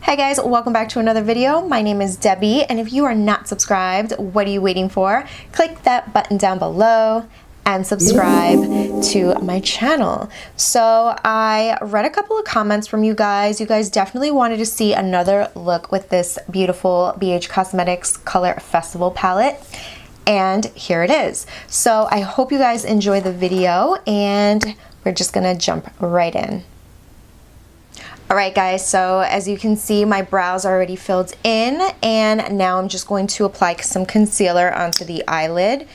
Hi guys, welcome back to another video. My name is Debbie, and if you are not subscribed, what are you waiting for? Click that button down below and subscribe to my channel. So I read a couple of comments from you guys. You guys definitely wanted to see another look with this beautiful BH Cosmetics Color Festival palette. And here it is. So I hope you guys enjoy the video, and we're just gonna jump right in. Alright guys, so as you can see, my brows are already filled in, and now I'm just going to apply some concealer onto the eyelid.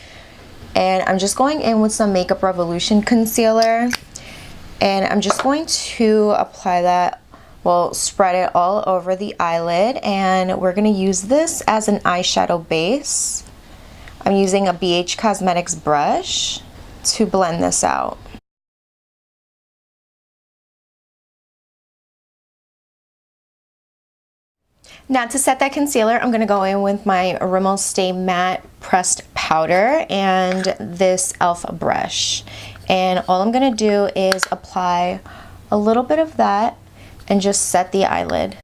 And I'm just going in with some Makeup Revolution concealer, and I'm just going to apply that, well, spread it all over the eyelid, and we're going to use this as an eyeshadow base. I'm using a BH Cosmetics brush to blend this out. Now to set that concealer, I'm going to go in with my Rimmel Stay Matte Pressed Powder and this e.l.f. brush. And all I'm going to do is apply a little bit of that and just set the eyelid.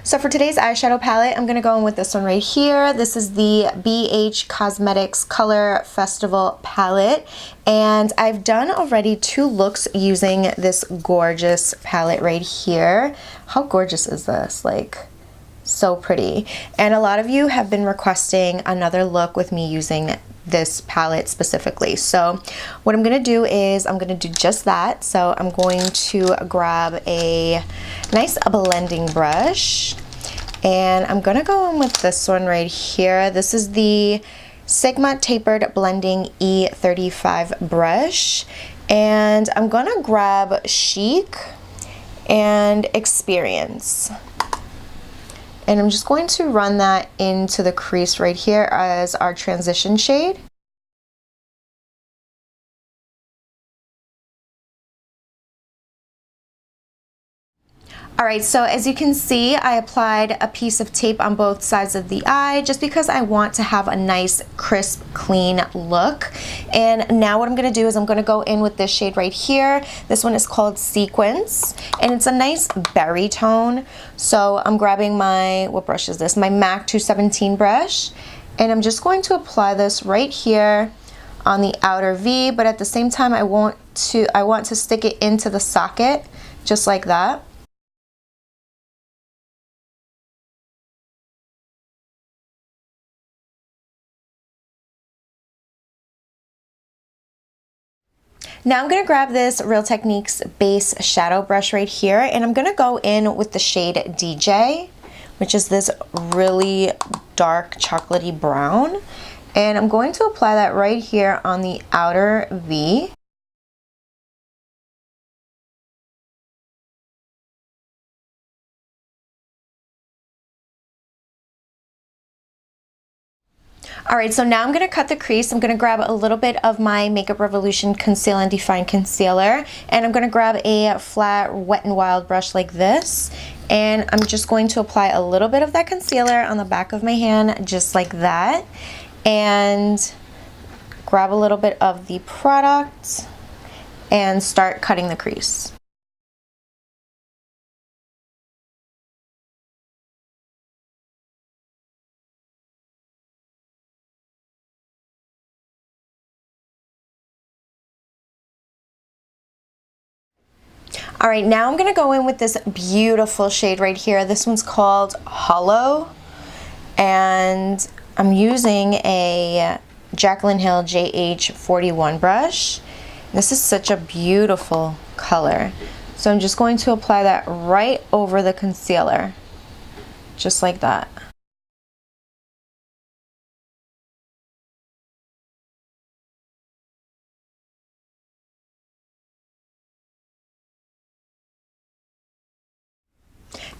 So for today's eyeshadow palette, I'm going to go in with this one right here. This is the BH Cosmetics Color Festival palette. And I've done already 2 looks using this gorgeous palette right here. How gorgeous is this? Like, so pretty. And a lot of you have been requesting another look with me using this palette specifically. So what I'm going to do is I'm going to do just that. So I'm going to grab a nice blending brush, and I'm going to go in with this one right here. This is the Sigma Tapered Blending E35 brush, and I'm going to grab Chic and Experience. And I'm just going to run that into the crease right here as our transition shade. Alright, so as you can see, I applied a piece of tape on both sides of the eye just because I want to have a nice, crisp, clean look. And now what I'm going to do is I'm going to go in with this shade right here. This one is called Sequence, and it's a nice berry tone. So I'm grabbing my, what brush is this? My MAC 217 brush, and I'm just going to apply this right here on the outer V, but at the same time I want to stick it into the socket just like that. Now I'm going to grab this Real Techniques base shadow brush right here, and I'm going to go in with the shade DJ, which is this really dark chocolatey brown, and I'm going to apply that right here on the outer V. Alright, so now I'm going to cut the crease. I'm going to grab a little bit of my Makeup Revolution Conceal and Define Concealer, and I'm going to grab a flat Wet n Wild brush like this, and I'm just going to apply a little bit of that concealer on the back of my hand just like that, and grab a little bit of the product and start cutting the crease. Alright, now I'm going to go in with this beautiful shade right here. This one's called Hollow, and I'm using a Jaclyn Hill JH41 brush. This is such a beautiful color. So I'm just going to apply that right over the concealer, just like that.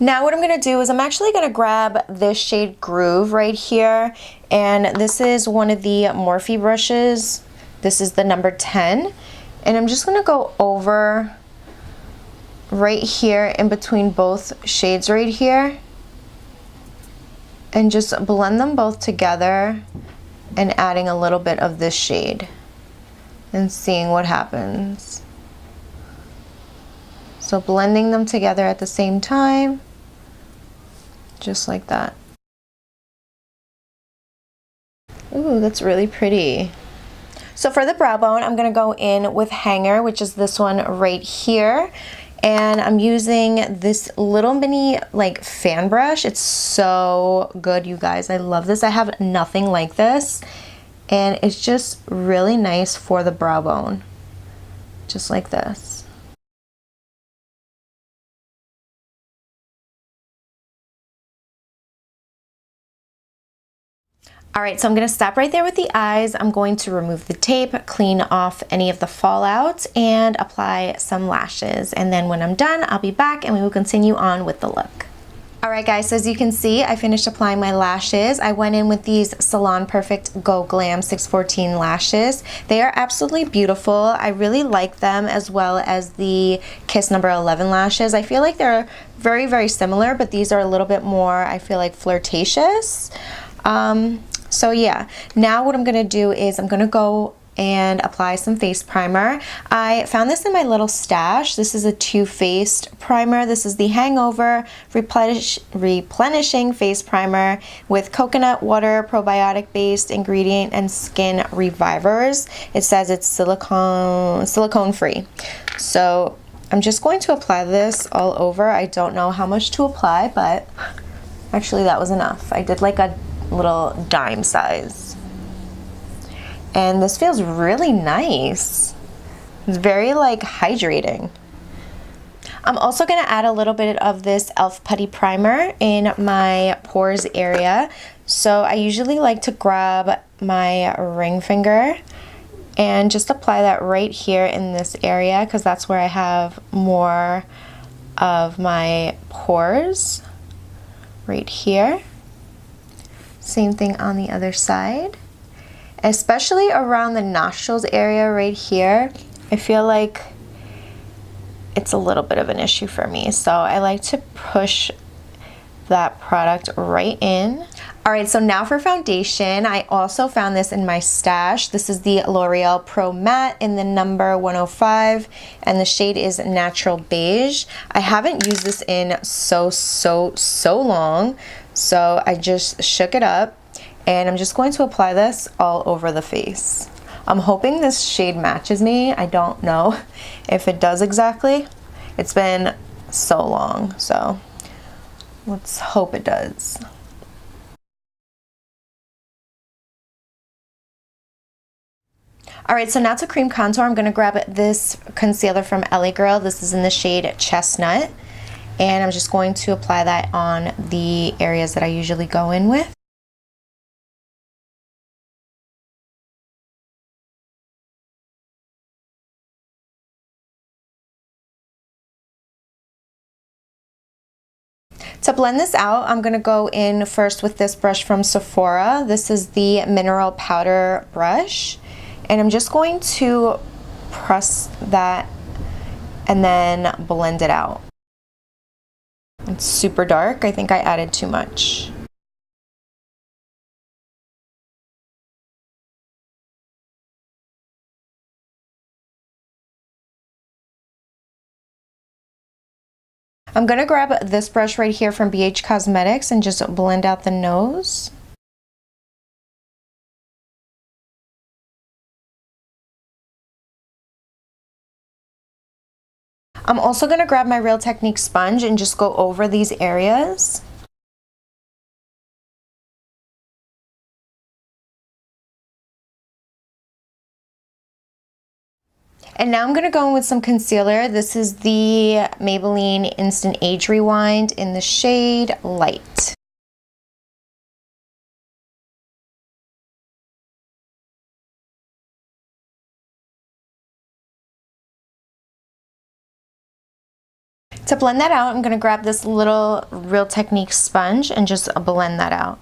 Now what I'm going to do is I'm actually going to grab this shade Groove right here, and this is one of the Morphe brushes. This is the number 10, and I'm just going to go over right here in between both shades right here and just blend them both together and adding a little bit of this shade and seeing what happens. So blending them together at the same time, just like that. Ooh, that's really pretty. So for the brow bone, I'm gonna go in with Hanger, which is this one right here. And I'm using this little mini like fan brush. It's so good, you guys. I love this. I have nothing like this. And it's just really nice for the brow bone. Just like this. All right, so I'm gonna stop right there with the eyes. I'm going to remove the tape, clean off any of the fallout, and apply some lashes. And then when I'm done, I'll be back and we will continue on with the look. All right, guys, so as you can see, I finished applying my lashes. I went in with these Salon Perfect Go Glam 614 lashes. They are absolutely beautiful. I really like them, as well as the Kiss number 11 lashes. I feel like they're very, very similar, but these are a little bit more, I feel like, flirtatious. So yeah, now what I'm gonna do is I'm gonna go and apply some face primer. I found this in my little stash. This is a Too Faced primer. This is the Hangover Replenishing Face Primer with coconut water, probiotic based ingredient, and skin revivers. It says it's silicone free. So I'm just going to apply this all over. I don't know how much to apply, but actually that was enough. I did like a little dime size. And this feels really nice. It's very like hydrating. I'm also gonna add a little bit of this e.l.f. Putty Primer in my pores area. So I usually like to grab my ring finger and just apply that right here in this area, because that's where I have more of my pores, right here. Same thing on the other side. Especially around the nostrils area right here, I feel like it's a little bit of an issue for me. So I like to push that product right in. All right, so now for foundation, I also found this in my stash. This is the L'Oreal Pro Matte in the number 105, and the shade is Natural Beige. I haven't used this in so long, so I just shook it up, and I'm just going to apply this all over the face. I'm hoping this shade matches me. I don't know if it does exactly. It's been so long, so let's hope it does. All right, so now to cream contour, I'm gonna grab this concealer from LA Girl. This is in the shade Chestnut, and I'm just going to apply that on the areas that I usually go in with. To blend this out, I'm gonna go in first with this brush from Sephora. This is the Mineral Powder brush, and I'm just going to press that and then blend it out. It's super dark. I think I added too much. I'm gonna grab this brush right here from BH Cosmetics and just blend out the nose. I'm also gonna grab my Real Technique sponge and just go over these areas. And now I'm gonna go in with some concealer. This is the Maybelline Instant Age Rewind in the shade Light. To blend that out, I'm gonna grab this little Real Technique sponge and just blend that out.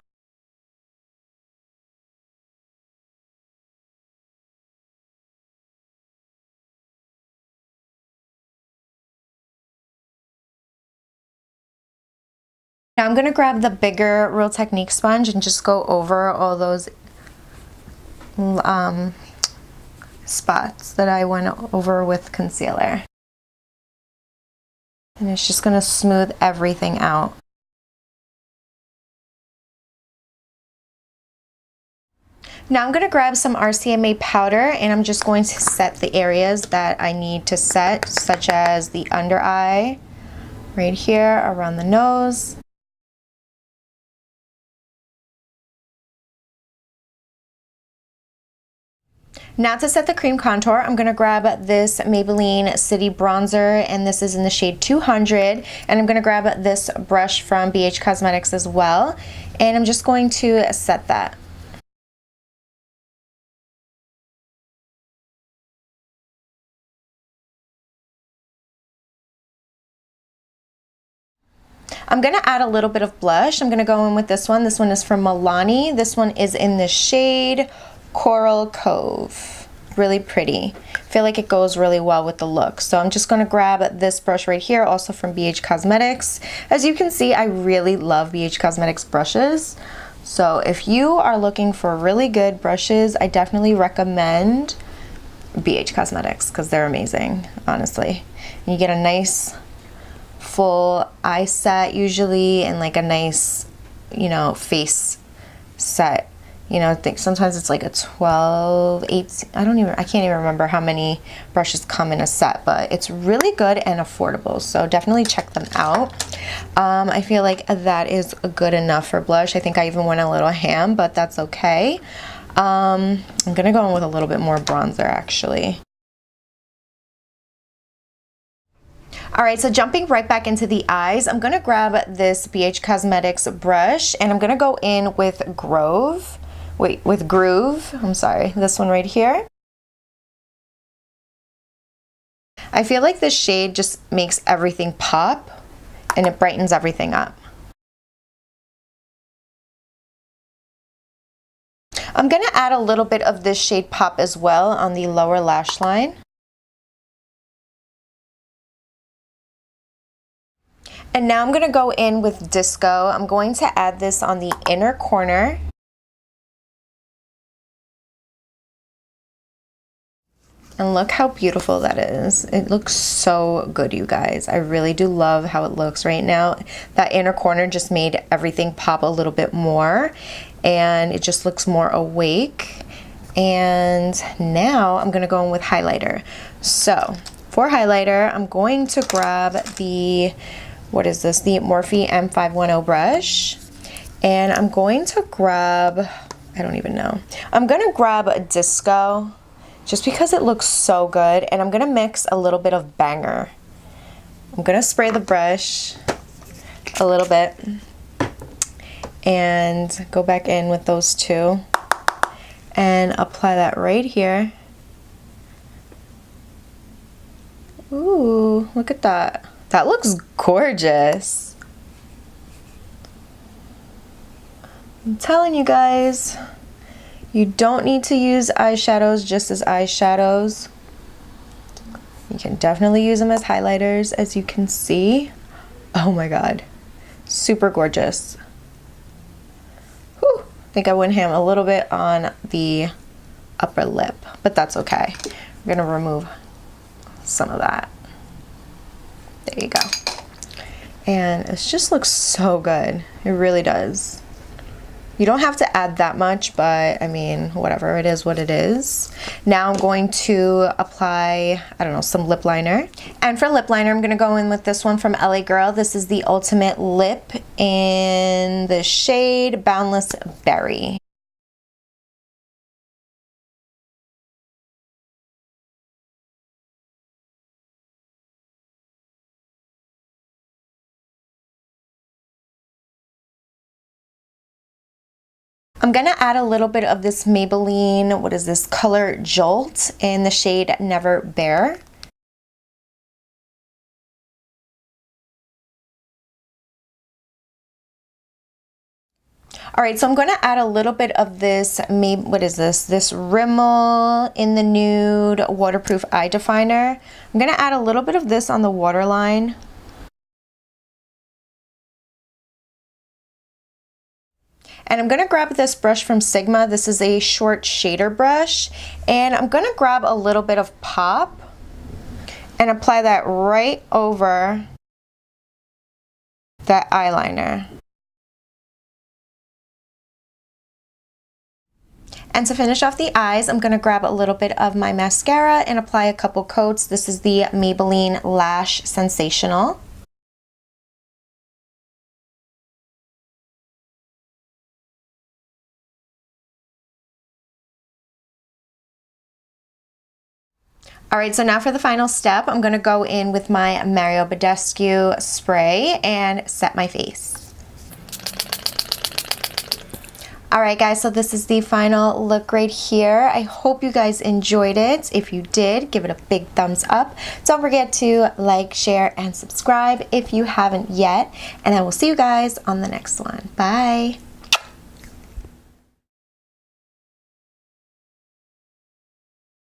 Now I'm gonna grab the bigger Real Technique sponge and just go over all those spots that I went over with concealer. And it's just gonna smooth everything out. Now I'm gonna grab some RCMA powder and I'm just going to set the areas that I need to set, such as the under eye, right here, around the nose. Now to set the cream contour, I'm gonna grab this Maybelline City Bronzer, and this is in the shade 200, and I'm gonna grab this brush from BH Cosmetics as well, and I'm just going to set that. I'm gonna add a little bit of blush. I'm gonna go in with this one. This one is from Milani. This one is in the shade Coral Cove. Really pretty. I feel like it goes really well with the look. So I'm just gonna grab this brush right here, also from BH Cosmetics. As you can see, I really love BH Cosmetics brushes. So if you are looking for really good brushes, I definitely recommend BH Cosmetics because they're amazing, honestly. And you get a nice full eye set usually, and like a nice, you know, face set. You know, I think sometimes it's like a 12, 18, I can't even remember how many brushes come in a set, but it's really good and affordable. So definitely check them out. I feel like that is good enough for blush. I think I even went a little ham, but that's okay. I'm gonna go in with a little bit more bronzer actually. All right, so jumping right back into the eyes, I'm gonna grab this BH Cosmetics brush and I'm gonna go in with Groove, I'm sorry, this one right here. I feel like this shade just makes everything pop and it brightens everything up. I'm gonna add a little bit of this shade Pop as well on the lower lash line. And now I'm gonna go in with Disco. I'm going to add this on the inner corner. And look how beautiful that is. It looks so good, you guys. I really do love how it looks right now. That inner corner just made everything pop a little bit more, and it just looks more awake. And now I'm gonna go in with highlighter. So for highlighter, I'm going to grab the, what is this? The Morphe M510 brush. And I'm going to grab, I don't even know. I'm gonna grab a Disco, just because it looks so good, and I'm gonna mix a little bit of Banger. I'm gonna spray the brush a little bit and go back in with those two and apply that right here. Ooh, look at that. That looks gorgeous. I'm telling you guys. You don't need to use eyeshadows just as eyeshadows. You can definitely use them as highlighters, as you can see. Oh my god, super gorgeous. Whew. I think I went ham a little bit on the upper lip, but that's okay. I'm gonna remove some of that. There you go. And it just looks so good. It really does. You don't have to add that much, but I mean, whatever, it is what it is. Now I'm going to apply, I don't know, some lip liner. And for lip liner, I'm gonna go in with this one from LA Girl. This is the Ultimate Lip in the shade Boundless Berry. I'm gonna add a little bit of this Maybelline, what is this, Color Jolt in the shade Never Bare. All right, so I'm gonna add a little bit of this, what is this? This Rimmel in the Nude Waterproof Eye Definer. I'm gonna add a little bit of this on the waterline. And I'm gonna grab this brush from Sigma. This is a short shader brush. And I'm gonna grab a little bit of Pop and apply that right over that eyeliner. And to finish off the eyes, I'm going to grab a little bit of my mascara and apply a couple coats. This is the Maybelline Lash Sensational. Alright, so now for the final step, I'm going to go in with my Mario Badescu spray and set my face. Alright guys, so this is the final look right here. I hope you guys enjoyed it. If you did, give it a big thumbs up. Don't forget to like, share, and subscribe if you haven't yet. And I will see you guys on the next one. Bye!